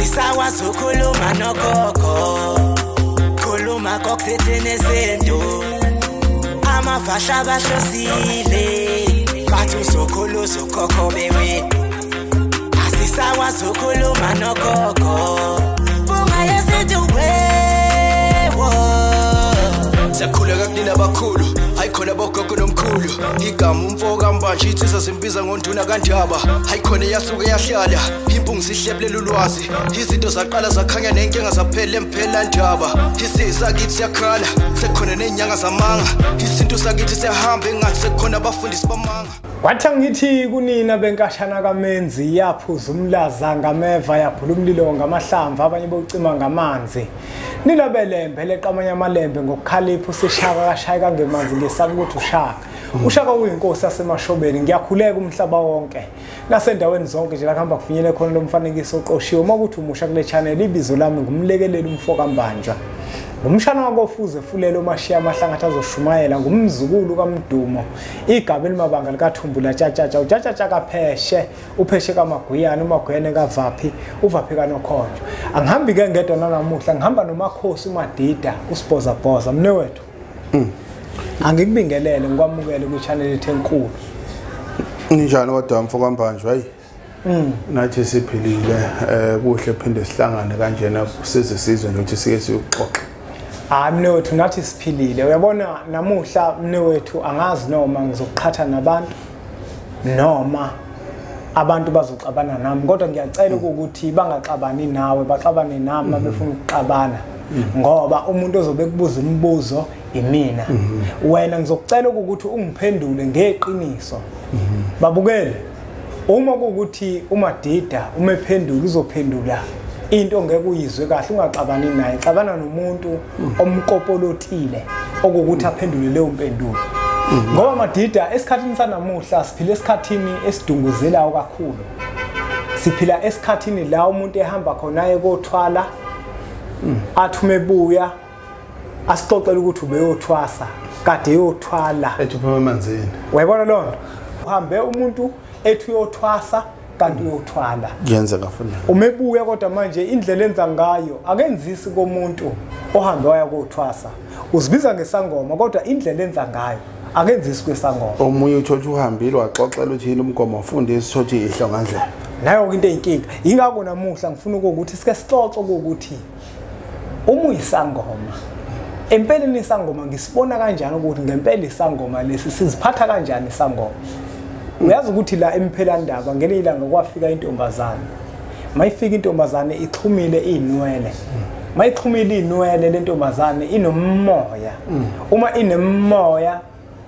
Asisakwazi ukukhuluma nogogo, khuluma kokusethi nezinto. Amavasha bahlosile, bathi uzokhuluza ugogo bewe. Asisakwazi ukukhuluma nogogo, bungayesethi wewo. Siyakhuleka kunina abakhulu, hayikhona abogogo nomkhulu. Igama umfoka mbanje ithi sasimbiza ngonduna kanjaba. Hayikhona yasuke yahlala, impungu sihlephlela ulwazi. Izinto zaqala zakhanya nenkinga zaphela emphela njaba. Isisa kithi siyakhala, sekukhona nenyanga zamanga. Izinto sakithi siyahamba engathi sekukhona abafundisi bamanga. Wathi ngithi kunina benkashana kaMenzi yaphuza umlaza ngameva yaphula umlilo ngamahlamvu abanye bocima ngamanzi. Nilabelembe leqamanya amalembe ngokukhalipha usishaka kashayika ngemanzi ngesaka ukuthi ushaka. Ushaka uyinkosi yasemashobeni ngiyakhuleka umhlaba wonke. Nasendaweni zonke nje la kuhamba kufinyele khona lo mfanekiso oqoshiwe makuthi umusha kule channel ibizo lami ngumlekeleli umfoka mbanjwa. Umshana wakofuze fulelo mashiya amahlangatha azoshumayela ngumzukulu kaMdumo. Igaba elimabanga likaThumbula tshatatsha utshatatsha kaPheshe, uPheshe kaMagwiyana, uMagwiyane kaVaphi, uVaphi kaNokhonjo. Angihambi ke ngedwa nanamuhla ngihamba nomakhosi uMadida uSbhozabhoza mnewethu. Angikubingelele ngikwamukele ku channel ethu enkulu. Njalo kodwa mfoka mbanjwa hayi. Nathi siphilile kuhle phinde sihlangane kanjena size sizwe nje ukuthi sike siyoxoxa. Mnewethu nathi siphilile. Uyabona namuhla mnewethu angazi noma ngizoqhatha nabantu noma abantu bazoxabana nami kodwa ngiyacela ukuthi bangaxabani nawe baxabane nami befuna ukuxabana ngoba umuntu ozobe kubuza imibuzo imina. Wena ngizokucela ukuthi ungiphendule ngeqiniso. Babukele uma kuukuthi uMadida umephendula uzophendula into ngeke uyizwe kahle ungaxabani naye, xabana nomuntu omkopolotile okukuthi aphendule leyo mpendulo. Ngoba Madida esikhathini sanamuhla siphila esikhathini esidunguzelayo kakhulu. Siphila esikhathini la umuntu ehamba khona ekothwala athume ebuya asixoxela ukuthi ubeyothwasa kade yothwala Ethuphuma emanzini. Wayibona lonto? Uhambe umuntu ethi uyothwasa kanti uyothwala. Kuyenzeka futhi. Umebuya kodwa manje indlela enza ngayo akenzisi komuntu ohambe waya kothwasa. Uzibiza ngesangoma kodwa indlela enza ngayo akenzisi kwesangoma. Omunye uthothi uhambile waxoxela uthi yini umgomo ufundisi thothi ihlongandlela. Nayo into eyinkinga. Ingakho namuhla ngifuna ukuthi sike sixoxe ukuthi uma uyisangoma empeleni isangoma ngisibona kanjani ukuthi ngempela isangoma lesi siziphatha kanjani isangoma. Uyazi ukuthi la emphelandaba ngene ilanga kwafika intombazane. Mayifika intombazane ixhumile inwele. Mayixhumile inwele lentombazane inomoya. Uma inemoya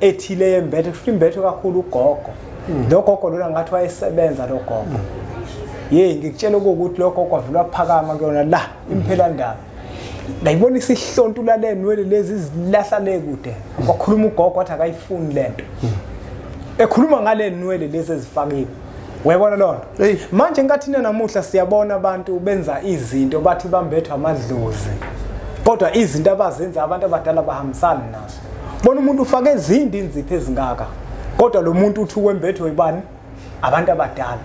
ethile yembethe futhi imbethe kakhulu ugogo. Lo gogo lona ngathi wayesebenza lo gogo. Ngikutshela ukuthi lo gogo avula phakama kuyona la imphelandaba. Ngayibona isihlonto lalenwele lezi zilahla le kude. Wakhuluma ugogo wathi akayifuni lento. Ekhuluma ngale nwele lezi ezifakiwe. Wayibona lona? Manje ngathi namuhla siyabona abantu benza izinto bathi bambethwa amadlozi. Kodwa izinto abazenza abantu abadala bahambisana nazo. Bona umuntu ufake izinzipho ezingaka. Kodwa lo muntu uthi wembethwe ibani? Abantu abadala.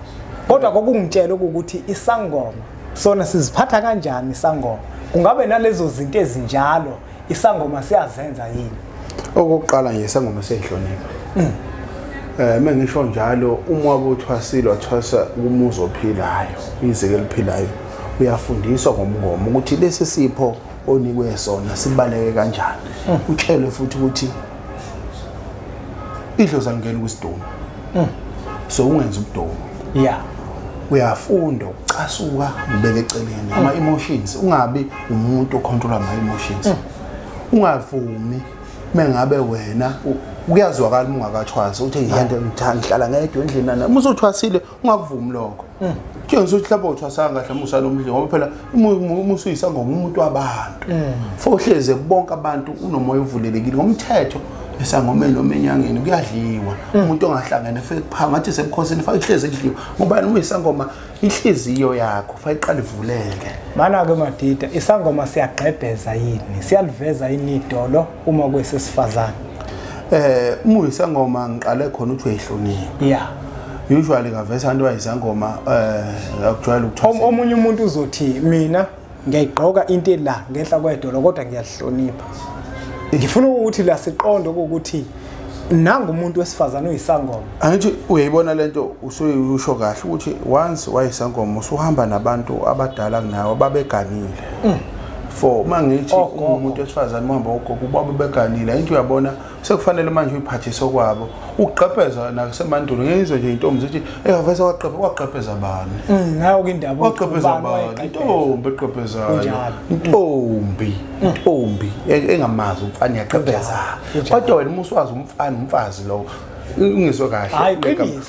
Kodwa kokungitshela ukuthi isangoma sona siziphatha kanjani isangoma? Kungabe nalezo zinto ezinjalo isangoma siyazenza yini? Okokuqala nje isangoma sehlonipha. Mengisho njalo uma wabuthwasile wathwasa umuzi ophilayo, izeke eliphilayo, uyafundiswa ngomngomo ukuthi lesi sipho onikwe sona sibaleke kanjani. Utshelwe futhi ukuthi idlozi angena kwisidumbu. So ungenza ubudomo. Uyafunda ukucasuka ubeke eceleni ama emotions, ungabi umuntu ocontrola ama emotions. Ungavumi mengabe wena kuyazwakala ungakathwasi uthi ngiyande ngithandla ngedwa endlini nana muzothwasile ungakuvumi lokho. Kuyenzeka ukuthi lapho uthwasanga kahle musana umdli ngoba phela umusuyisangoma umuntu wabantu. Fohleze bonke abantu unomoya uvulelekile ngomthetho esangomeni noma enyangeni kuyadliwa. Umuntu ongahlangene feke kuphanga ngathi sebukhosini fa ihleze kudliwa ngoba uma isangoma inhliziyo yakho fa iqala ivuleke. Mana ke Madida isangoma siyagqebheza yini? Siyaliveza yini idolo uma kwesesifazane? Uma isangoma ngiqale khona uthi uyihlonipha. usually ngavesa into ayizangoma akujwayele ukuthwasa omunye umuntu uzothi mina ngiyayigqoka into la ngehla kwedolo kodwa ngiyahlonipha ngifuna ukuthi la siqonde ukuthi nanga umuntu wesifazana uyisangoma angithi uyayibona lento usho kahle ukuthi once wayisangoma usuhamba nabantu abadala kunawe ababeganile for mangithi umuntu wesifazana uhamba ugogo ubaba beganile into uyabona sekufanele manje uyiphathise kwabo uqhepeza nasemandulo ngezwe nje intombi zithi eyavesa waqhepeza bani nayo ke indaba waqhepeza bani intombi eqhepezayo intombi engamazi umfana yaqhepeza kodwa wena muswazi umfazi lo ungizwe kahle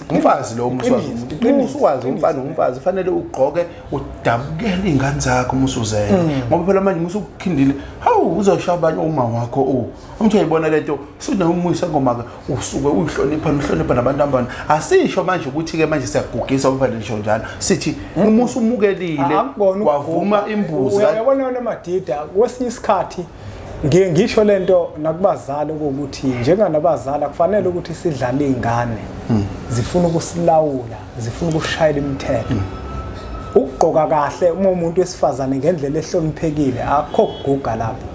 umfazi lo muswazi umfazi fanele ugqoke udabukele ingane zakho musuzela ngoba phela manje musukhindile hawu uzoshaya abanye uma wakho umthi uyayibona lento sina umuyisa ngoma usuke uhlonipha nabantu abana asisho manje ukuthi ke manje siyagugisa umfana lisho njalo sithi umusa umukelile wavuma imbuzi uyabona yona madida kwesinye isikhathi ngisho lento nakubazali ukuthi njenganabazali kufanele ukuthi sidlale izingane zifuna ukusilawula zifuna ukushayela imithetho ukugqoka kahle uma umuntu wesifazane ngendlela ehloniphekile akho kuguga lapho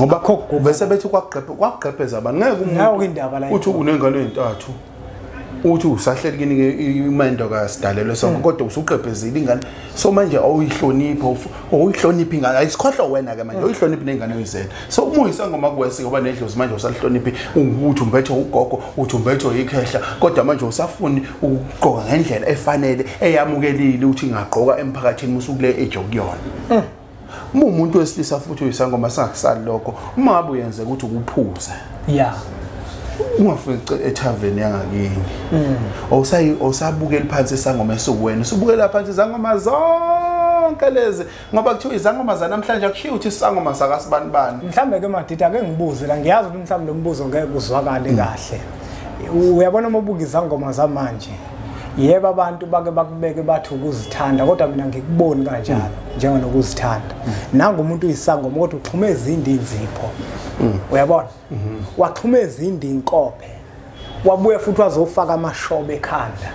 ngoba bese bethi kwaqhepeza abantu ngeke umuntu uthi unengane ezintathu uthi usahleli kini imendo kasidalelwe sonke kodwa usuqhebhezile ingane so manje awuyihloniphi ingane ayisikhohlwa wena ke manje uyihloniphi nengane yezela so umuyisa ngoma kwesiko ngoba nedlozi manje usalihloniphi uthi umbethe ugogo uthi umbethe ikhehla kodwa manje usafuni ukugqoka ngendlela efanele eyamukelile uthi ngagqoka emphakathini musukule age okuyona umuntu wesilisa futhi uyisangoma sangakusali lokho uma ngabe uyenze ukuthi ukuphuza ungafike ethaveni yangakini awusabukeli phansi isangoma esukwena usubukela phansi izangoma zonke lezi ngoba kuthiwa izangoma zanamhlanje akushiyo ukuthi isangoma sakasibanibani mhlambe ke madida ake ngibuze la ngiyazi ukuthi mhlambe lo mbuzo ngeke uzwakale kahle uyabona mobuka izangoma zamanje yebo abantu bake bakubeke bathi ukuzithanda kodwa mina ngikuboni kanjalo njengonokuzithanda nanga umuntu uyisangoma kodwa uxhumeza izinzipho uyabona waxhumeza izinkophe wabuye futhi wazofaka amashobe ekhanda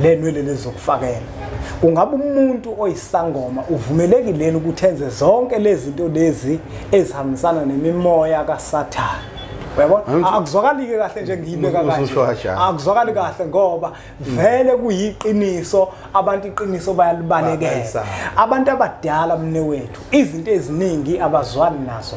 lenwele lezokufakela ungabe umuntu oyisangoma uvumelekile ukuthi enze zonke lezi zinto lezi ezihambisana nemimoya kaSathane uyabona akuzwakali kahle nje ngiyibeka kanje akuzwakali kahle ngoba vele kuyiqiniso abantu iqiniso bayalibalekela abantu abadala mne wethu izinto eziningi abazwani nazo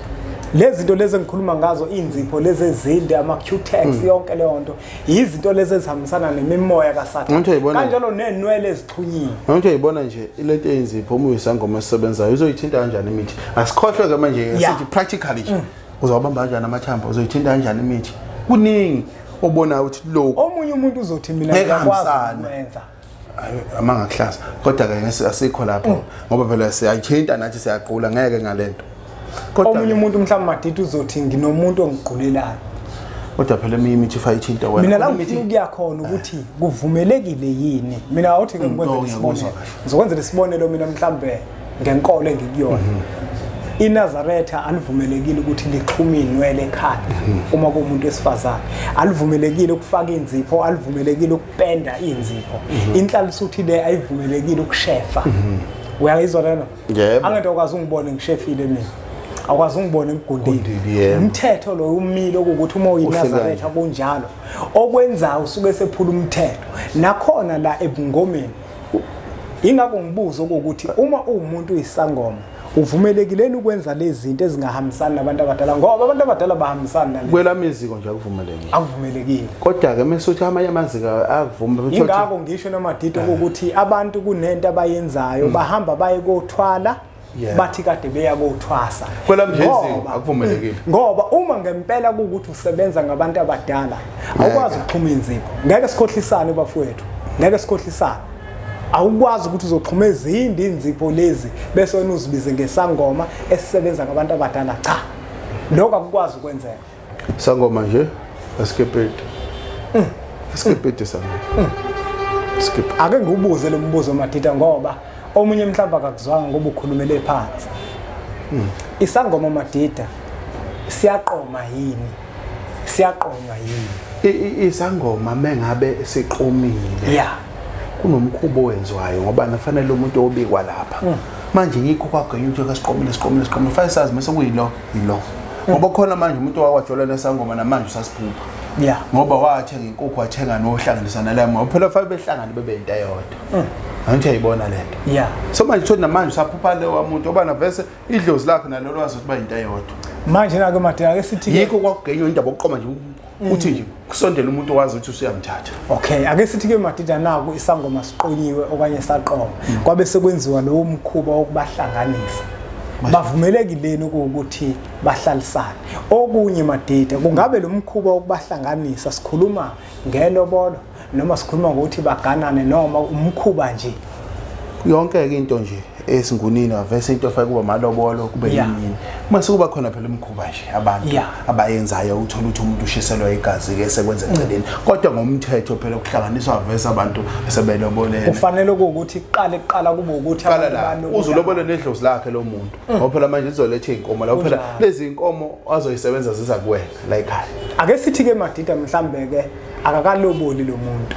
lezi zinto lezi engikhuluma ngazo izinzipho lezi ezinde ama Q-tex yonke leyo nto izinto lezi ezihambisana nemimoya kaSathane kanjalo nenwele ezixhunyiwe manje uyibona nje ilento eyinzipho uma uyisangoma esebenzayo uzoyithinta kanjani imithi asikhohlwe ke manje sithi practically uzawubamba kanjani amathambo uzoyithinta kanjani imithi kuningi obona ukuthi lo omunye umuntu uzothi mina ngiyakwazi ukwenza amangakuhlaza kodwa ke asikho lapho ngoba phela siyayithinta nathi siyaqhula ngeke ngalento omunye umuntu mhlawumbe madidi uzothi nginomuntu ongigqulelayo kodwa phela imithi fayithinta wena mina la ngifuna ukuyakhona ukuthi kuvumelekile yini mina awuthi ke ngikwenze isibonelo ngizokwenza isibonelo mina mhlawumbe ngenkolo engikuyona iNazaretha alivumelekile ukuthi lixhume inwele ekhanda uma kumuntu wesifazane alivumelekile ukufaka izinzipho alivumelekile ukupenda izinzipho inhlalo suthi le ayivumelekile ukushefa uyayizwa lena angento ukwazi ungibone ngishefile mina akwazi ungibone ngigundile umthetho lo umilo ukuthi uma uyiNazaretha kunjalo okwenza usuke sephula umthetho nakhona la ebungomeni ingakho ngibuza ukuthi uma umuntu uyisangoma uvumelekile ukwenza lezi zinto ezingahambisani nabantu abadala ngoba abantu abadala bahambisana nalezi kwelamiziko nje akuvumelekile akuvumelekile kodwa ke mesuthi amanye amaziko akuvuma ingakho ngisho namadidi ukuthi abantu kunento abayenzayo bahamba baye kothwala bathi kade beya kothwasa kwelamiziko akuvumelekile ngoba uma ngempela ukuthi usebenza ngabantu abadala awukwazi ukuxhuma inzipho ngeke sikhohlisane bafowethu ngeke sikhohlisane awukwazi ukuthi uzoxhumeza izinzipho lezi bese wena uzibize ngesangoma esisebenza ngabantu abadala cha lokho akukwazi ukwenzeka sangoma nje asikepete asikepete sangoma skip ake ngibuze lo mbuzo madida ngoba omunye mhlamba akakuzwanga ngoba ukhulumele phansi isangoma madida siyaqoma yini Isangoma mengabe siqomile yeah kunomkhubo wenziwayo ngoba nafanele umuntu obikwa lapha manje ngikho kwagenya ukuthi siqomile fanele sazi mase kuyilo ngoba khona manje umuntu wakwajola nesangoma namanje usasiphupha yeah ngoba wathenga inkukhu wathenga nohlanganisana la ngoba phela fanele behlangane bebe into eyodwa angithi ayibona lento yeah so manje thothi namanje usaphupha leyo umuntu oba navese idlozi lakhe nalolwazi ukuthi ba into eyodwa manje nake madela ke sithi ke yikho kwakugenywa indaba oqoma nje uthi nje kusondela umuntu wazi ukuthi usuyamthatha okay ake sithi ke madida naku isangoma siqonyiwe okanye saqoma kwabe sekwenziwa lo mkhuba wokubahlanganisa bavumelekileni ukuthi bahlalisane okunye madida kungabe lo mkhuba wokubahlanganisa sikhuluma ngelobolo noma sikhuluma ngokuthi baganane noma umkhuba nje yonke into nje esingunini avese into efake kuba malobolo kube yini mase kuba khona phela umkhuba nje abantu abayenzayo uthola ukuthi umuntu ushiselwa igazi ke sekwenza eceleni kodwa ngomthetho phela ukuhlanganiswa avese abantu sebelobolene kufanele ukuthi iqala kube ukuthi abantu uzulobole nedlozi lakhe lo muntu ngoba phela manje izoletha inkomo la phela lezi inkomo azoyisebenza ziza kuwena la ekhaya ake sithi ke madida mhlambe ke akakaloboli lo muntu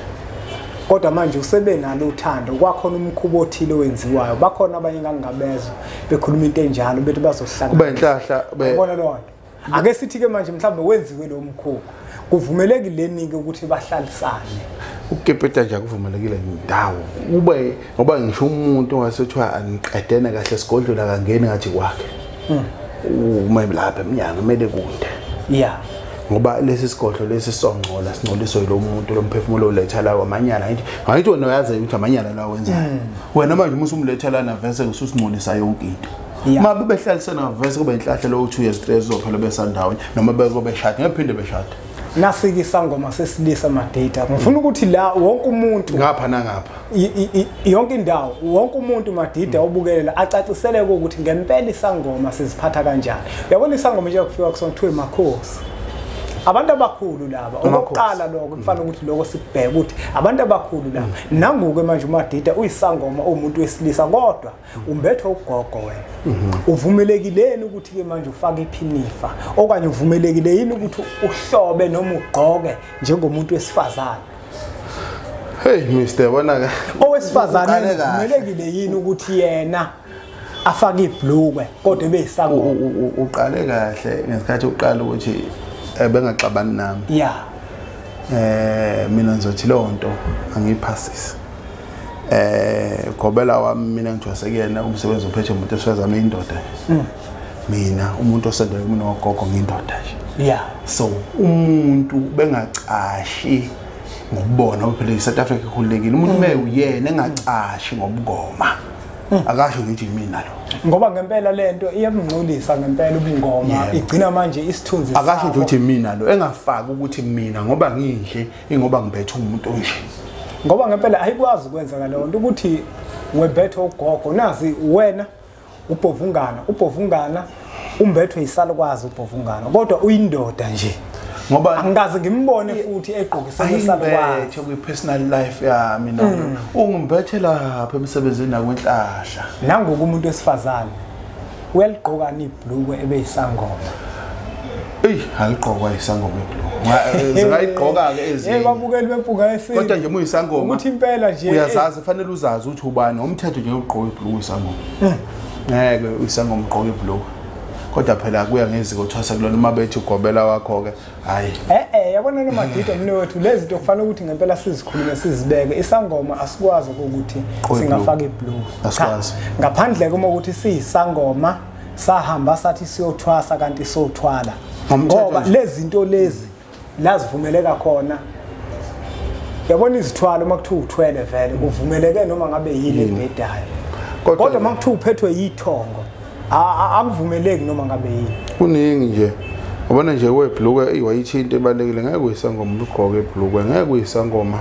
kodwa manje usebenalo uthando kwakhona umkhubo othile wenziwayo bakhona abanye ngangabezwe bekhuluma into enjalo bethi bazohlangana kuba inhlahla ubona lonto ake sithi ke manje mhlambe wenziwe lo mkhubo kuvumelekileni ke ukuthi bahlalisane ukukepeta nje akuvumelekile indawo ube ngoba ngisho umuntu wasethwa aniqedene kahle esigodlula kangeni ngathi kwakhe uma lapha eminyango kumele kunde yeah ngoba lesi sigodlo lesi songcola singcoliswe lo muntu lo mphefumulo uletha lawo amanyala ngayithi wena uyazi ukuthi amanyala lawo wenzayo wena manje uma usumletha lana vese ususingcolisa yonke into uma bebehlalisana vese kube inhlahla lo 2 years 3 zophela besandawonye noma beshade ngephinde beshade nasike isangoma sesilisa madata ngifuna ukuthi la wonke umuntu ngapha nangapha yonke indawo wonke umuntu madida obukelela acaciseleke ukuthi ngempela isangoma siziphatha kanjani uyabona isangoma nje kufika kusonto makhosi abantu abakhulu laba okokuqala lokho kufanele ukuthi lokho sikubheke ukuthi abantu abakhulu laba nanguke manje umadida uyisangoma umuntu wesilisa kodwa umbetho ugogo wena uvumelekileni ukuthi ke manje ufake iphinifa okanye uvumelekile yini ukuthi uhlobe noma ugqoke njengomuntu wesifazane hey Mr bona ke owesifazane uvumelekile yini ukuthi yena afake ibhlukwe kodwa ebeyisangoma uqale kahle ngesikhathi uqala ukuthi bengaxabani nami yeah mina ngizothi lonto angiphasisi gobela wami mina ngithwase kuyena umsebenzi ophethe umuntu esifazana indoda mina umuntu osendele mina ogogo ngindoda nje yeah so umuntu bengacashi ngokubona uphela South Africa ikhulekile umuntu meyuyena engacashi ngobungoma akasho ngithi mina lo ngoba ngempela lento iyamngcolisa ngempela ubungoma igcina manje isithunzi akasho nje ukuthi mina lo engafaki ukuthi mina ngoba nginhle ingoba ngibethe umuntu nje ngoba ngempela ayikwazi ukwenza lonto ukuthi webethe ugogo nazi wena ubhovungana umbethwe yisalukwazi ubhovungana kodwa uyindoda nje ngoba angikaze ngimbone futhi egqokisela isalukwazi kwi personal life yami mina ungimbethe lapha emsebenzini nakwenhlahla nangoku umuntu wesifazane uyaligqoka ibhlukwe ebeyisangoma aligqokwa isangoma ibhlukwe zingayigqoka ke ezinye babukeli bempunga yesini kodwa nje muyisangoma ukuthi impela nje uyazazi fanele uzazi ukuthi ubani umthetho nje ugqoka ibhlukwe isangoma ngeke isangoma ugqoka ibhlukwe kodwa phela kuya ngeziko thwasa kulona uma bethi ugobela wakho ke hayi yabona nomadida mina wethu lezi zinto kufanele ukuthi ngempela sizikhulume sizibeke isangoma asikwazi ukuthi singafaka ibhlukwe asikwazi ngaphandle kuma ukuthi siyisangoma sahamba sathi siyothwasa kanti sothwala ngoba lezi zinto lezi lazivumeleka khona yabona izithwalo makuthiwa uthwele vele uvumeleke noma ngabe yini ebedayo kodwa makuthiwa uphethwe yithongo akuvumeleki noma ngabe yini kuningi nje ubona nje webhlukwe iwayithinto ebalekile ngeke uyisangoma ugqoke ibhlukwe ngeke uyisangoma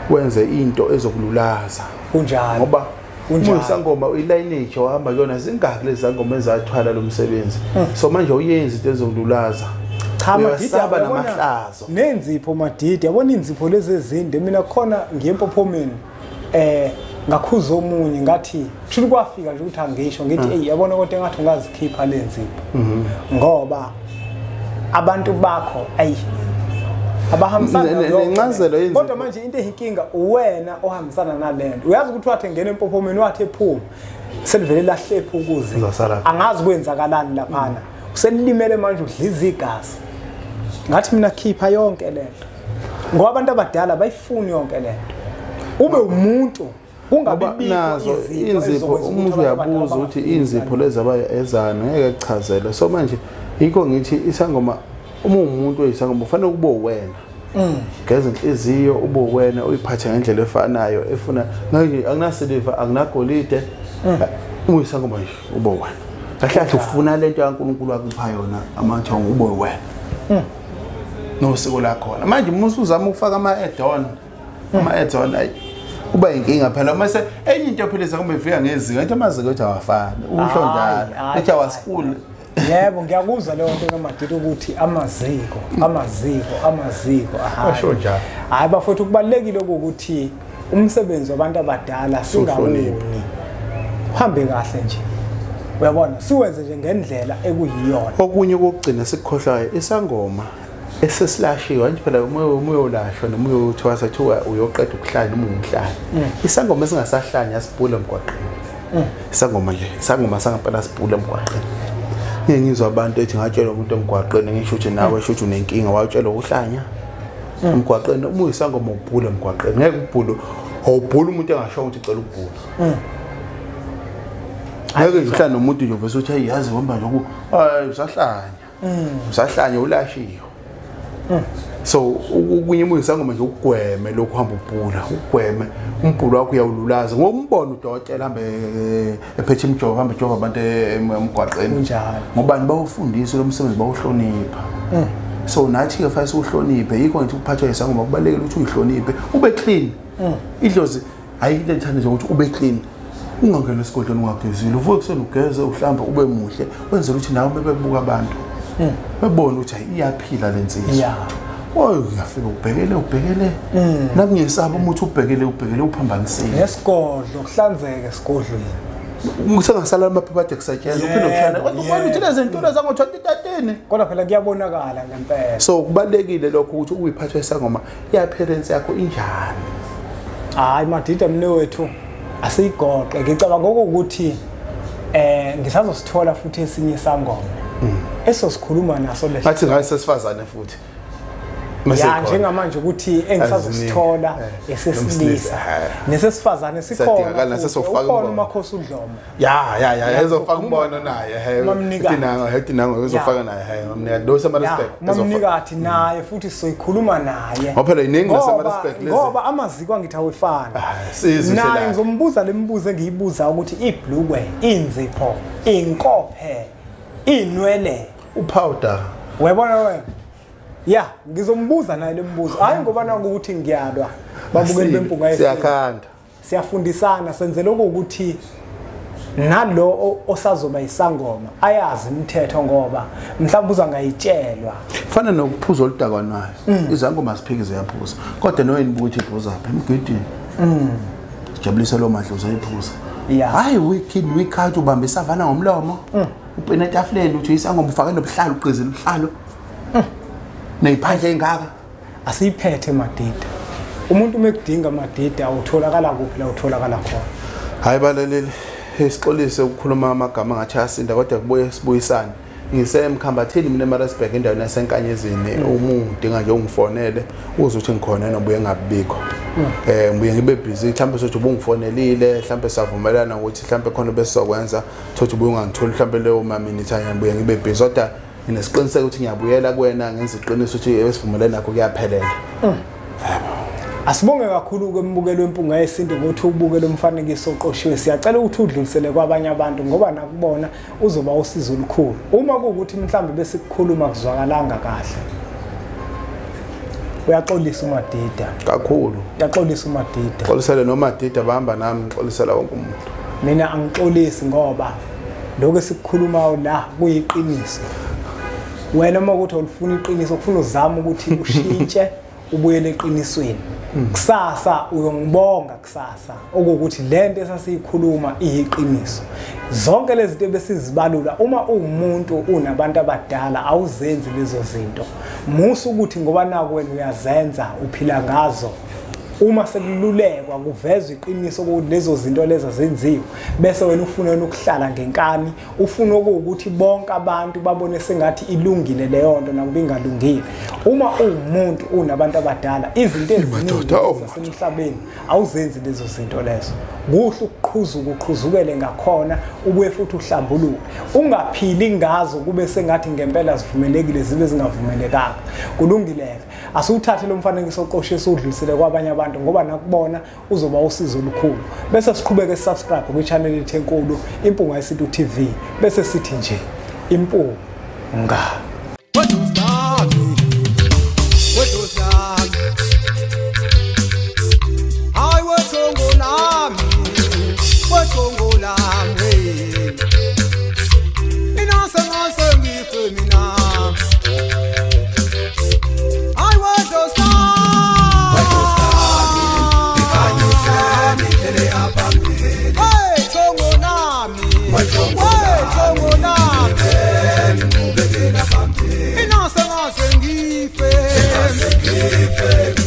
wenze into ezokululaza kunjalo ngoba uyisangoma uyilayinage ohamba yona zingaki lezi zangoma ezathwala lo msebenzi so manje uyenza into ezokululaza cha madida namahlazo nenzipho madida yabona inzipho lezi ezinde mina khona ngiyempophomeni ngakhuza omunye ngathi kusho kwafika nje ukuthi angisho ngithi hey yabona kodwa engathi ungazikhipha lenzipho ngoba abantu bakho abahambisana nencazelo yenzi kodwa manje into ehinkinga uwena ohambisana nalento uyazi ukuthi wathi ngene empophomeni wathi ephuma selivele lahlepha ukuze angazi kwenzakalani laphana uselilimele manje udliza igazi ngathi mina khipha yonke lento ngoba abantu abadala bayifuni yonke lento ube umuntu kungabi nazo izinzipho umuntu uyabuza ukuthi izinzipho lezi abayezana ngeke kuchazele so manje yikho ngithi isangoma uma umuntu oyisangoma ufanele kube uwena ngeze inhliziyo ube uwena uyiphathe ngendlela efanayo efuna ngeke akunasiliva akunagolide uyisangoma nje ube uwena kahle ufuna lento yaNkulunkulu akupha yona amathongo ube uwena nosiko lakhona manje umuntu uzama ukufaka ama-add-on ayi kuba inkinga phela mase enye into phela zakho befika ngezinga ethi amaziko ethi awafani usho njalo ethi awasikule yebo ngiyakuzwa leyo nto kaMadida ukuthi amaziko asho njalo hayi bafowethu kubalekile ukuthi umsebenzi wabantu abadala singawuni uhambe kahle nje uyabona siwenze nje ngendlela ekuyiyona okunye kokugcina sikukhohlayo isangoma esesilashiwe nje phela umoya olashwa noma uyothiwa sathiwa uyoqeda ukuhlanya noma umhlanya isangoma esingasahlanya sibhula emgwaqeni isangoma sangempela sibhula emgwaqeni ngiyizwa abantu ethi ngatshela umuntu emgwaqeni ngisho ukuthi nawe sho ukuthi unenkinga wayotshela ukuhlanya emgwaqeni uma uyisangoma ubhula emgwaqeni ngeke ubhulu awubhula umuntu engasho ukuthi icela ukubhula ngeke uhlanya nomuntu nje uvese uthi hey yazi hamba nje usahlanya ulashiwe so ukunye uyisangoma nje ugweme lokhu hamba ubhula ugweme umbhulo wakho uyawululaza ngokumbona udokotela hambe ephethe imjovo hambe ejova abantu emgwaqeni njalo ngoba bawufundiswa lo msebenzi bawuhlonipha so nathi ke fanele uhloniphe yikho ngithi ukuphathwa isangoma kubalekile ukuthi uyihloniphe ube clean idlozi ayile thanda nje ukuthi ube clean ungangena esigodlweni ungagezile uvuke kuseni ugeze uhlamba ube muhle wenzela ukuthi nawe bebuka abantu bebona ukuthi iyaphila lensizwa uyafika ubhekele nakungesaba umuthi ubhekele uphambanisile nesigodlo kuhlanzeke esigodlweni ngisengasala amaphepha ade kusatyeza uphinde uhlala kodwa ubona ukuthi lezi zinto zango 2013 kodwa phela kuyabonakala ngempela so kubalekile lokho ukuthi uyiphathwe isangoma iappearance yakho injani hayi Madida mne wethu asiyigoqe ngicabanga ukuthi ngisazosithola futhi esinye isangoma esosikhuluma naso lehle bathi ngabe sesifazane futhi ya njengamanje ukuthi engisazosithola esesilisa nesesifazane sikhona ukhona umakhosi uDlomo ya ezofaka umbono naye mamnikati ezofaka naye mamnikati lo sama respect mamnikati naye futhi sizoyikhuluma naye ngoba iningi sama respect lezi ngoba amaziko angithi awefana naye ngizombuza lemibuzo engiyibuza ukuthi ibhlukwe izinzipho izinkophe inwele upowder webona wena ya ngizombuza naye lembuzo hayi ngoba nangu ukuthi ngiyalwa babukeli bempunga siyakhanda siyafundisana senzele ukuthi nalo osazoba isangoma ayazi imithetho ngoba mhlawumbe uzangayitshelwa fana nokuphuza oludakanayo izangoma siphikize yaphuza kodwa noyini buthi iphuza apha emgidini jabulisa lo madlozi ayiphuza hayi wikhathi ubamba isavana ngomlomo upena etafuleni uthi isangoma ufake nobuhlalo uqizile ubuhlalo neyiphandle engaka asiyiphethe Madida umuntu umekudinga Madida awutholakala kuphi la utholakala khona hayi balaleli esixolise ukukhuluma amagama ngathi asinda kodwa kubuye sibuyisane ngisemkhambatheni mina eMaritzburg endaweni yasenkanyezini umuntu udinga nje ungifonele uze uthi ngikhona nobuye ngabikho ngibuye ngibe busy mhlambe sothi ubungifonelile mhlambe savumelana ukuthi mhlambe khona besizokwenza thothi ubuye ungangitholi mhlambe leyo minute ngibuye ngibe busy kodwa nginesiqiniseko ukuthi ngiyabuyela kuwena ngenza iqiniso ukuthi esivumelene nakho kuyaphelela asibonge kakhulu kwembukelo wempunga yesintu ngokuthi ubukele umfanekiso oqoshiwe siyacela ukuthi udlulisele kwabanye abantu ngoba nakubona uzoba usizo olukhulu uma kuukuthi mhlambe bese kukhuluma kuzwakalanga kahle uyaxolisa uMadida kakhulu uyaxolisa uMadida xolisele noMadida bahamba nami xolisela wonke umuntu mina angixolisi ngoba lokho esikukhulumayo la kuyiqiniso wena uma ukuthi ulifuna iqiniso ufuna uzama ukuthi ushintshe ubuyele eqinisweni kusasa uyongibonga kusasa okuthi lento esasiyikhuluma iyiqiniso zonke lezi zinto besizibalula uma umuntu unabantu abadala awuzenzi lezo zinto musu ukuthi ngoba naku wena uyazenza uphila ngazo uma sekululekwa kuvezwa iqiniso ukuthi lezo zinto leza zenziwe bese wena ufuna ukuhlala ngenkani ufuna ukuthi bonke abantu babone sengathi ilungile leyo nto nakuba ingalungile uma umuntu unabantu abadala izinto eziningi zasemhlabeni awuzenzi lezo zinto lezo kuhle uqhuzukele ngakhona ubuye futhi uhlambuluke ungaphili ngazo kube sengathi ngempela zivumelekile zibe zingavumelekanga kulungileke asuthathe lo mfanekiso oqoshe esudlulisele kwabanye abantu ngoba nakubona uzoba usizo olukhulu bese siqhubeke subscribe ku channel yethu enkulu Impunga Yesintu TV bese sithi nje impunga Inasa ngase ngife